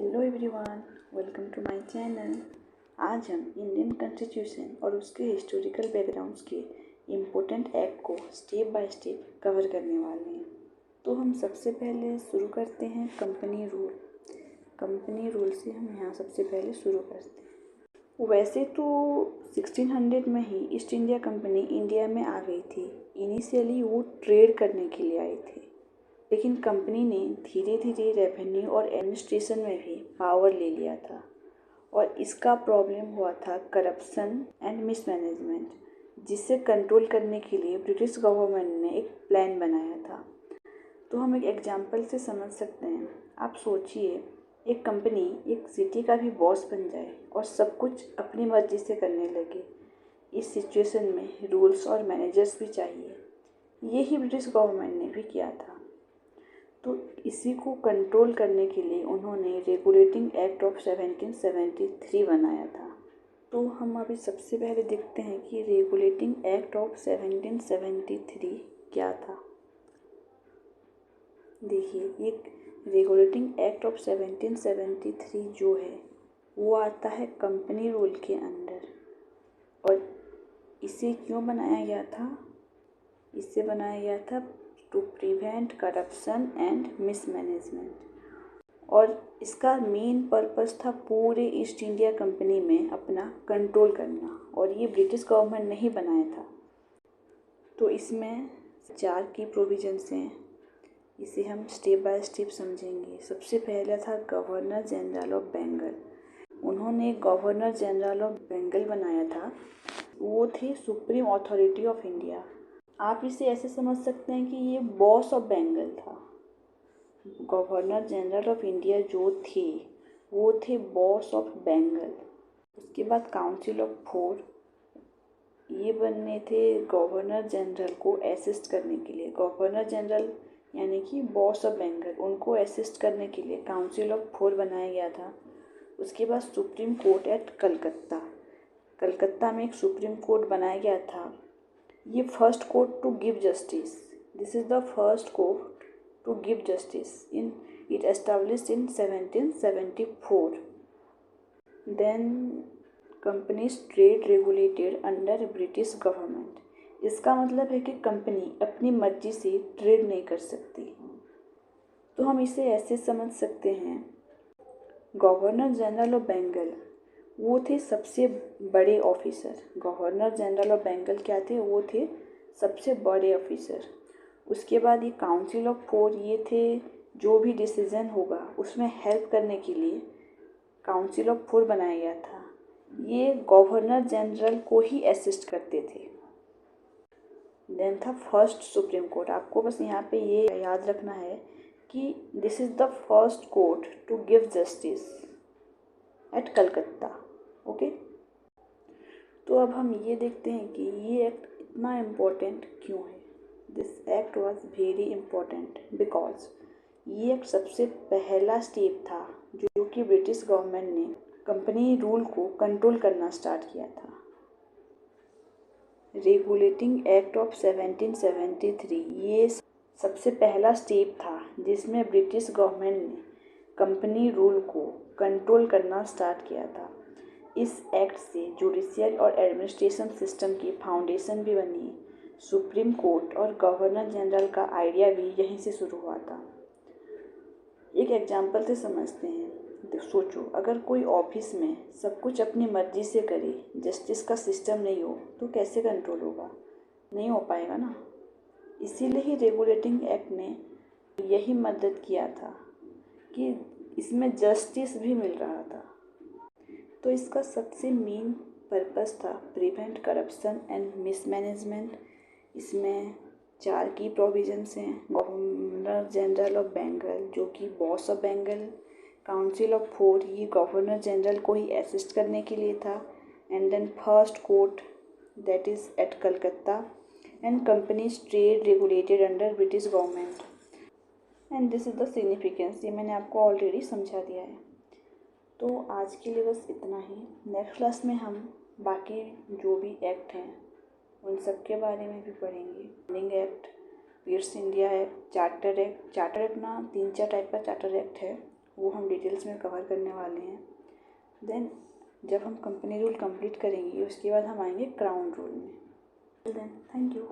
Hello everyone, welcome to my channel. आज हम Indian constitution और उसके हिस्टोरिकल बैकग्राउंड्स के इम्पोर्टेंट एक्ट को स्टेप बाय स्टेप कवर करने वाले हैं। तो हम सबसे पहले शुरू करते हैं कंपनी रूल। कंपनी रूल से हम यहाँ सबसे पहले शुरू करते हैं। वैसे तो 1600 में ही ईस्ट इंडिया कंपनी इंडिया में आ गई थी। इनिशियली वो ट्रेड करने के लिए आई थी, लेकिन कंपनी ने धीरे धीरे रेवेन्यू और एडमिनिस्ट्रेशन में भी पावर ले लिया था और इसका प्रॉब्लम हुआ था करप्शन एंड मिसमैनेजमेंट, जिसे कंट्रोल करने के लिए ब्रिटिश गवर्नमेंट ने एक प्लान बनाया था। तो हम एक एग्जांपल से समझ सकते हैं। आप सोचिए, एक कंपनी एक सिटी का भी बॉस बन जाए और सब कुछ अपनी मर्जी से करने लगे। इस सिचुएशन में रूल्स और मैनेजर्स भी चाहिए। यही ब्रिटिश गवर्नमेंट ने भी किया था। तो इसी को कंट्रोल करने के लिए उन्होंने रेगुलेटिंग एक्ट ऑफ 1773 बनाया था। तो हम अभी सबसे पहले देखते हैं कि रेगुलेटिंग एक्ट ऑफ 1773 क्या था। देखिए, एक रेगुलेटिंग एक्ट ऑफ 1773 जो है वो आता है कंपनी रूल के अंडर। और इसे क्यों बनाया गया था? इससे बनाया गया था to prevent corruption and mismanagement. और इसका मेन पर्पस था पूरे ईस्ट इंडिया कंपनी में अपना कंट्रोल करना, और ये ब्रिटिश गवर्नमेंट ने ही बनाया था। तो इसमें 4 की प्रोविजंस हैं। इसे हम स्टेप बाय स्टेप समझेंगे। सबसे पहला था गवर्नर जनरल ऑफ बंगाल। उन्होंने गवर्नर जनरल ऑफ बंगाल बनाया था। वो थे सुप्रीम अथॉरिटी ऑफ इंडिया। आप इसे ऐसे समझ सकते हैं कि ये बॉस ऑफ बंगाल था। गवर्नर जनरल ऑफ इंडिया जो थे वो थे बॉस ऑफ बंगाल। उसके बाद काउंसिल ऑफ 4, ये बनने थे गवर्नर जनरल को असिस्ट करने के लिए। गवर्नर जनरल यानी कि बॉस ऑफ बंगाल, उनको असिस्ट करने के लिए काउंसिल ऑफ 4 बनाया गया था। उसके बाद supreme court at Calcutta. Calcutta में एक सुप्रीम कोर्ट बनाया गया था। ये first court to give justice. This is the first court to give justice in it established in 1774। Then companies trade regulated under British government. इसका मतलब है कि कंपनी अपनी मर्जी से ट्रेड नहीं कर सकती। तो हम इसे ऐसे समझ सकते हैं, गवर्नर जनरल ऑफ बंगाल वो थे सबसे बड़े officer. Governor general of Bengal क्या थे? वो थे सबसे बड़े ऑफिसर। उसके बाद ये काउंसिल ऑफ 4, ये थे जो भी डिसीजन होगा उसमें हेल्प करने के लिए काउंसिल ऑफ 4 बनाया गया था। ये गवर्नर जनरल को ही असिस्ट करते थे। देन था फर्स्ट सुप्रीम कोर्ट। आपको बस यहाँ पे ये याद रखना है कि this is the first court to give justice at Calcutta. Okay. तो अब हम ये देखते हैं कि ये एक्ट इतना इम्पोर्टेंट क्यों है। This act was very important because ये एक्ट सबसे पहला स्टेप था जो कि ब्रिटिश गवर्नमेंट ने कंपनी रूल को कंट्रोल करना स्टार्ट किया था। रेगुलेटिंग एक्ट ऑफ 1773 ये सबसे पहला स्टेप था जिसमें ब्रिटिश गवर्नमेंट ने कंपनी रूल को कंट्रोल करना स्टार्ट किया था। इस एक्ट से जुडिशियल और एडमिनिस्ट्रेशन सिस्टम की फाउंडेशन भी बनी। सुप्रीम कोर्ट और गवर्नर जनरल का आइडिया भी यहीं से शुरू हुआ था। एक एग्जांपल से समझते हैं। सोचो, अगर कोई ऑफिस में सब कुछ अपनी मर्जी से करे, जस्टिस का सिस्टम नहीं हो, तो कैसे कंट्रोल होगा? नहीं हो पाएगा ना। इसीलिए ही रेगुलेटिंग एक्ट ने यही मदद किया था कि इसमें जस्टिस भी मिल रहा था। तो इसका सबसे मेन पर्पस था प्रिवेंट करप्शन एंड मिसमैनेजमेंट। इसमें 4 की प्रोविजंस हैं। गवर्नर जनरल ऑफ बंगाल जो कि boss of Bengal. Council of 4, ये गवर्नर जनरल को ही असिस्ट करने के लिए था। And then first court that is at Calcutta. And companies trade regulated under British government. And this is the significance. ये मैंने आपको ऑलरेडी समझा दिया है। तो आज के लिए बस इतना ही। नेक्स्ट क्लास में हम बाकी जो भी एक्ट हैं उन सब के बारे में भी पढ़ेंगे। Mining act, east India act, charter act. Charter act ना 3-4 टाइप का चार्टर एक्ट है। वो हम डिटेल्स में कवर करने वाले हैं। देन जब हम कंपनी रूल कंप्लीट करेंगे उसके बाद हम आएंगे क्राउन रूल में। Then thank you.